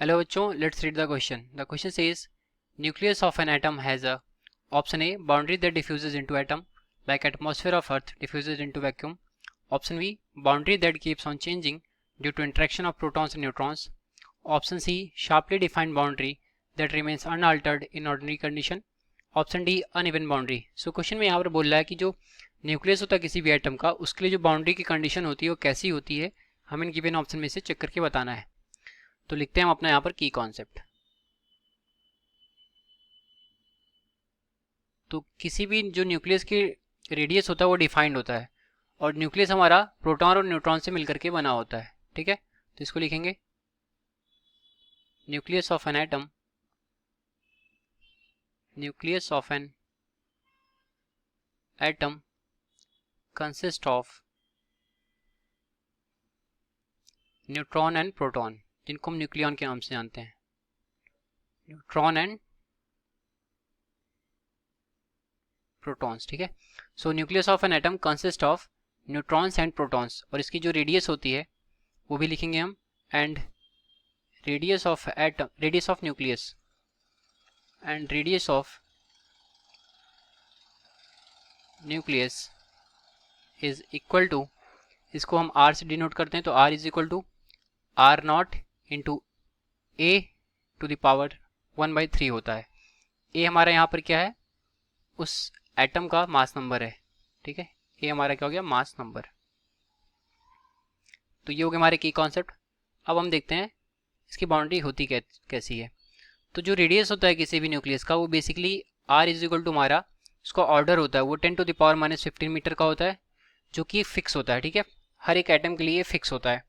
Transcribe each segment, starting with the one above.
Hello bachcho, let's read the question. The question says nucleus of an atom has a option A boundary that diffuses into atom like atmosphere of earth diffuses into vacuum. Option B boundary that keeps on changing due to interaction of protons and neutrons. Option C sharply defined boundary that remains unaltered in ordinary condition. Option D uneven boundary. So question में यहाँ पर बोल रहा है कि जो nucleus होता है किसी भी एटम का उसके लिए जो बाउंड्री की कंडीशन होती है वो कैसी होती है, हमें गिवन ऑप्शन में से चेक करके बताना है. तो लिखते हैं हम अपना यहाँ पर की कॉन्सेप्ट. तो किसी भी जो न्यूक्लियस की रेडियस होता है वो डिफाइंड होता है और न्यूक्लियस हमारा प्रोटॉन और न्यूट्रॉन से मिलकर के बना होता है. ठीक है, तो इसको लिखेंगे nucleus of an atom, nucleus of an atom consists of neutron and proton, जिनको हम न्यूक्लियन के नाम से जानते हैं. Neutron and protons. ठीक है, सो nucleus of an atom consist of neutrons and protons. और इसकी जो रेडियस होती है वो भी लिखेंगे हम. And radius of atom, radius of nucleus and radius of nucleus is equal to, इसको हम r से डिनोट करते हैं, तो r is equal to r naught into a to the power 1/3 होता है. a हमारा यहाँ पर क्या है, उस एटम का मास नंबर है. ठीक है, a हमारा क्या हो गया, मास नंबर. तो ये हो गया हमारे की कॉन्सेप्ट. अब हम देखते हैं इसकी बाउंड्री होती कैसी है. तो जो रेडियस होता है किसी भी न्यूक्लियस का वो basically r is equal to हमारा, उसका ऑर्डर होता है वो 10⁻⁻15 मीटर का होता है, जो कि फिक्स होता है. ठीक है, हर एक एटम के लिए फिक्स होता है.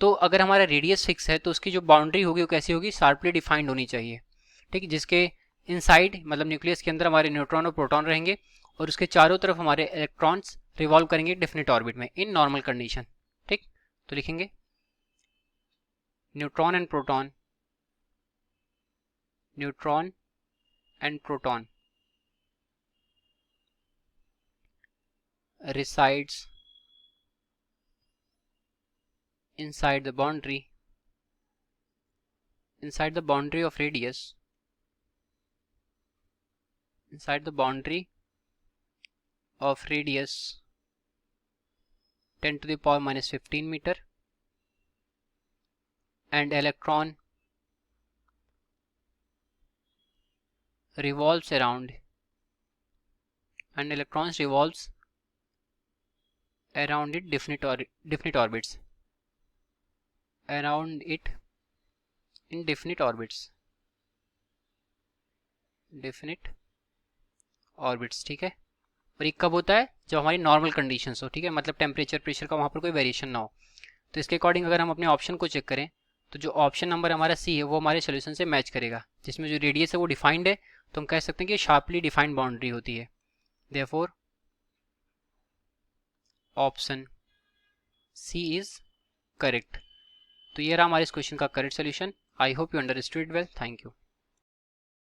तो अगर हमारा रेडियस फिक्स है तो उसकी जो बाउंड्री होगी वो कैसी होगी, शार्पली डिफाइंड होनी चाहिए. ठीक, जिसके इनसाइड मतलब न्यूक्लियस के अंदर हमारे न्यूट्रॉन और प्रोटॉन रहेंगे और उसके चारों तरफ हमारे इलेक्ट्रॉन्स रिवॉल्व करेंगे डेफिनेट ऑर्बिट में इन नॉर्मल कंडीशन. ठीक, तो लिखेंगे neutron and proton, neutron and proton resides inside the boundary of radius, inside the boundary of radius 10⁻⁻15 meter, and electron revolves around, and electrons revolves around it definite orbits, around it in definite orbits. ठीक है, और ये कब होता है, जब हमारी normal conditions हो. ठीक है, मतलब टेम्परेचर प्रेशर का वहाँ पर कोई वेरिएशन ना हो. तो इसके अकॉर्डिंग अगर हम अपने ऑप्शन को चेक करें तो जो ऑप्शन नंबर हमारा सी है वो हमारे सोल्यूशन से मैच करेगा, जिसमें जो रेडियस है वो डिफाइंड है, तो हम कह सकते हैं कि शार्पली डिफाइंड बाउंड्री होती है. Therefore option C is correct. तो ये रहा हमारे इस क्वेश्चन का correct solution. I hope you understood well. Thank you.